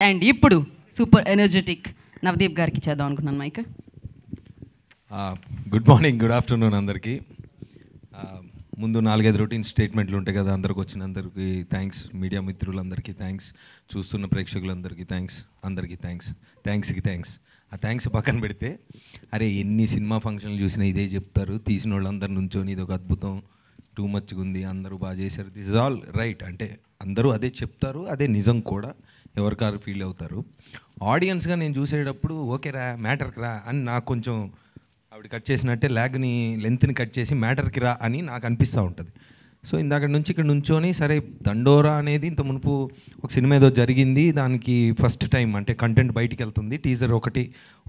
And ఇప్పుడు super energetic Navdeep గారికి చేద్దాం అనుకున్నాను mic. Good morning, good afternoon అందరికీ. ముందు 4-5 రొటీన్ స్టేట్మెంట్లు ఉంటాయి కదా, అందరికి వచ్చినందరికీ థ్యాంక్స్, మీడియా మిత్రులందరికీ థ్యాంక్స్, చూస్తున్న ప్రేక్షకులందరికీ థ్యాంక్స్, అందరికీ థ్యాంక్స్. ఆ థ్యాంక్స్ పక్కన పెడితే, అరే ఎన్ని సినిమా ఫంక్షన్లు చూసినా ఇదే చెప్తారు, తీసిన వాళ్ళందరి నుంచోని ఇది ఒక అద్భుతం, టూ మచ్గా ఉంది, అందరూ బాగా చేశారు, దిస్ ఇస్ ఆల్ రైట్. అంటే అందరూ అదే చెప్తారు, అదే నిజం కూడా, ఎవరికారు ఫీల్ అవుతారు. ఆడియన్స్గా నేను చూసేటప్పుడు ఓకే రా, మ్యాటర్కి రా అని నాకు కొంచెం ఆవిడ కట్ చేసినట్టే లెంత్ని కట్ చేసి మ్యాటర్కి రా అని నాకు అనిపిస్తూ ఉంటుంది. సో ఇందాక నుంచి ఇక్కడ నుంచోని సరే దండోరా అనేది ఇంత మునుపు ఒక సినిమా ఏదో జరిగింది, దానికి ఫస్ట్ టైం అంటే కంటెంట్ బయటికి వెళ్తుంది, టీజర్ ఒకటి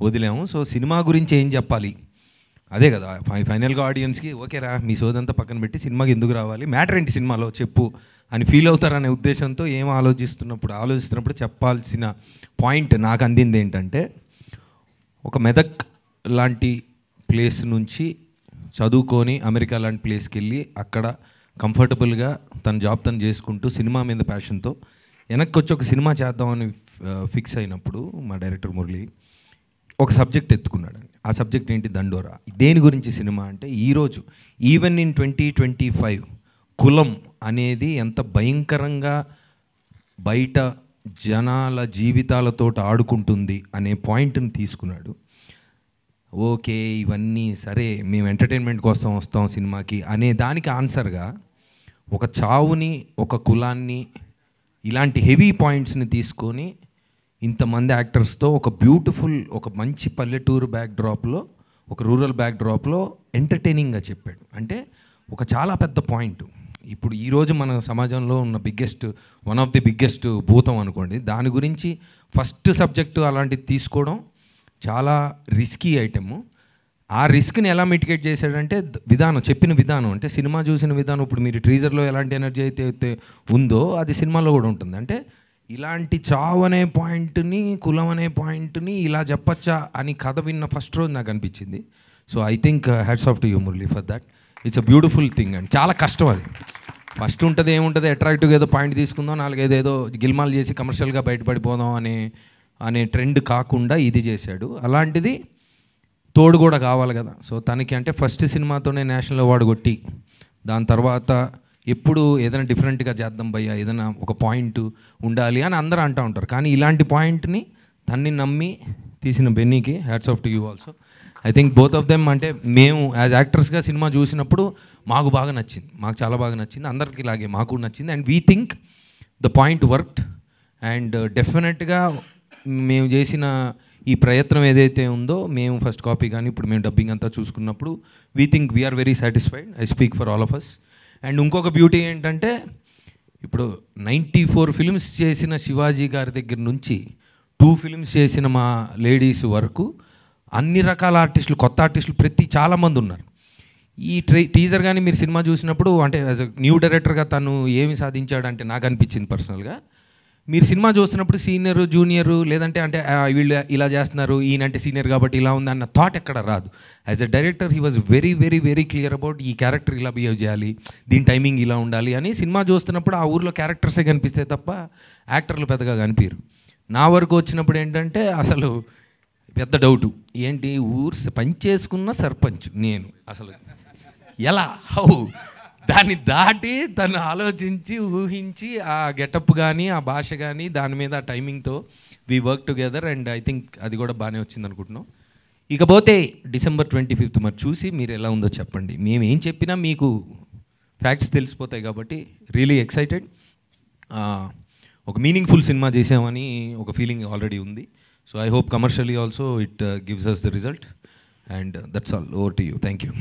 వదిలాము. సో సినిమా గురించి ఏం చెప్పాలి, అదే కదా ఫైనల్గా ఆడియన్స్కి ఓకే రా మీ సోదంతా పక్కన పెట్టి సినిమాకి ఎందుకు రావాలి, మ్యాటర్ ఏంటి సినిమాలో చెప్పు అని ఫీల్ అవుతారనే ఉద్దేశంతో ఏం ఆలోచిస్తున్నప్పుడు చెప్పాల్సిన పాయింట్ నాకు అందింది ఏంటంటే, ఒక మెదక్ లాంటి ప్లేస్ నుంచి చదువుకొని అమెరికా లాంటి ప్లేస్కి వెళ్ళి అక్కడ కంఫర్టబుల్గా తన జాబ్ తను చేసుకుంటూ సినిమా మీద ప్యాషన్తో వెనక్కి వచ్చి ఒక సినిమా చేద్దామని ఫిక్స్ అయినప్పుడు మా డైరెక్టర్ మురళి ఒక సబ్జెక్ట్ ఎత్తుకున్నాడు. ఆ సబ్జెక్ట్ ఏంటి, దండోరా. దేని గురించి సినిమా అంటే, ఈరోజు ఈవెన్ ఇన్ 2025 కులం అనేది ఎంత భయంకరంగా బయట జనాల జీవితాలతో ఆడుకుంటుంది అనే పాయింట్ని తీసుకున్నాడు. ఓకే ఇవన్నీ సరే, మేము ఎంటర్టైన్మెంట్ కోసం వస్తాం సినిమాకి అనే దానికి ఆన్సర్గా ఒక చావుని, ఒక కులాన్ని, ఇలాంటి హెవీ పాయింట్స్ని తీసుకొని ఇంతమంది యాక్టర్స్తో ఒక బ్యూటిఫుల్, ఒక మంచి పల్లెటూరు బ్యాక్డ్రాప్లో, ఒక రూరల్ బ్యాక్డ్రాప్లో ఎంటర్టైనింగ్గా చెప్పాడు. అంటే ఒక చాలా పెద్ద పాయింట్. ఇప్పుడు ఈరోజు మన సమాజంలో ఉన్న వన్ ఆఫ్ ది బిగ్గెస్ట్ భూతం అనుకోండి, దాని గురించి ఫస్ట్ సబ్జెక్టు అలాంటిది తీసుకోవడం చాలా రిస్కీ ఐటెము. ఆ రిస్క్ని ఎలా మిటిగేట్ చేశాడంటే చెప్పిన విధానం, అంటే సినిమా చూసిన విధానం. ఇప్పుడు మీరు ట్రీజర్లో ఎలాంటి ఎనర్జీ అయితే ఉందో అది సినిమాలో కూడా ఉంటుంది. అంటే ఇలాంటి చావు అనే పాయింట్ని, కులం అనే పాయింట్ని ఇలా చెప్పచ్చా అని కథ విన్న ఫస్ట్ రోజు నాకు అనిపించింది. So I think hats off to you Murali for that. It's a beautiful thing and చాలా కష్టం అది. ఫస్ట్ ఉంటుంది ఏముంటుంది, అట్రాక్టివ్గా ఏదో పాయింట్ తీసుకుందాం, 4-5 ఏదో గిల్మాల్ చేసి కమర్షియల్గా బయటపడిపోదాం అనే ట్రెండ్ కాకుండా ఇది చేశాడు. అలాంటిది తోడు కూడా కావాలి కదా. సో తనకి అంటే ఫస్ట్ సినిమాతోనే నేషనల్ అవార్డు కొట్టి, దాని తర్వాత ఎప్పుడు ఏదైనా డిఫరెంట్గా చేద్దాం భయ్యా, ఏదైనా ఒక పాయింట్ ఉండాలి అని అందరూ అంటూ ఉంటారు. కానీ ఇలాంటి పాయింట్ని తన్ని నమ్మి తీసిన బెన్నీకి hats off to you also. I think both of them. అంటే మేము యాజ్ యాక్టర్స్గా సినిమా చూసినప్పుడు మాకు బాగా నచ్చింది, మాకు చాలా బాగా నచ్చింది, అందరికీ ఇలాగే మాకు నచ్చింది. And we think the point worked. And డెఫినెట్గా మేము చేసిన ఈ ప్రయత్నం ఏదైతే ఉందో, మేము ఫస్ట్ కాపీ కానీ ఇప్పుడు మేము డబ్బింగ్ అంతా చూసుకున్నప్పుడు we think we're very satisfied. I speak for all of us. And ఇంకొక బ్యూటీ ఏంటంటే, ఇప్పుడు 94 ఫిల్మ్స్ చేసిన శివాజీ గారి దగ్గర నుంచి 2 ఫిల్మ్స్ చేసిన మా లేడీస్ వరకు అన్ని రకాల ఆర్టిస్టులు, కొత్త ఆర్టిస్టులు చాలామంది ఉన్నారు. ఈ టీజర్ కానీ మీరు సినిమా చూసినప్పుడు, అంటే యాజ్ అ న్యూ డైరెక్టర్గా తను ఏమి సాధించాడంటే నాకు అనిపించింది పర్సనల్గా, మీరు సినిమా చూస్తున్నప్పుడు సీనియర్ జూనియర్ లేదంటే అంటే వీళ్ళు ఇలా చేస్తున్నారు, ఈయనంటే సీనియర్ కాబట్టి ఇలా ఉంది అన్న థాట్ ఎక్కడ రాదు. As a director he was very very very clear about ఈ క్యారెక్టర్ ఇలా బిహేవ్ చేయాలి, దీని టైమింగ్ ఇలా ఉండాలి అని. సినిమా చూస్తున్నప్పుడు ఆ ఊర్లో క్యారెక్టర్సే కనిపిస్తాయి తప్ప యాక్టర్లు పెద్దగా కనిపించరు. నా వరకు వచ్చినప్పుడు ఏంటంటే అసలు పెద్ద డౌటు ఏంటి, పనిచేసుకున్న సర్పంచ్ నేను అసలు ఎలా దాన్ని దాటి తను ఆలోచించి ఊహించి ఆ గెటప్ కానీ, ఆ భాష కానీ, దాని మీద ఆ టైమింగ్తో we work together. And I think అది కూడా బాగానే వచ్చింది అనుకుంటున్నాం. ఇకపోతే December 25th మరి చూసి మీరు ఎలా ఉందో చెప్పండి. మేము ఏం చెప్పినా మీకు ఫ్యాక్ట్స్ తెలిసిపోతాయి కాబట్టి రియలీ ఎక్సైటెడ్. ఒక మీనింగ్ఫుల్ సినిమా చేసామని ఒక ఫీలింగ్ ఆల్రెడీ ఉంది. So I hope commercially also it gives us the result. And that's all. Over to you. Thank you.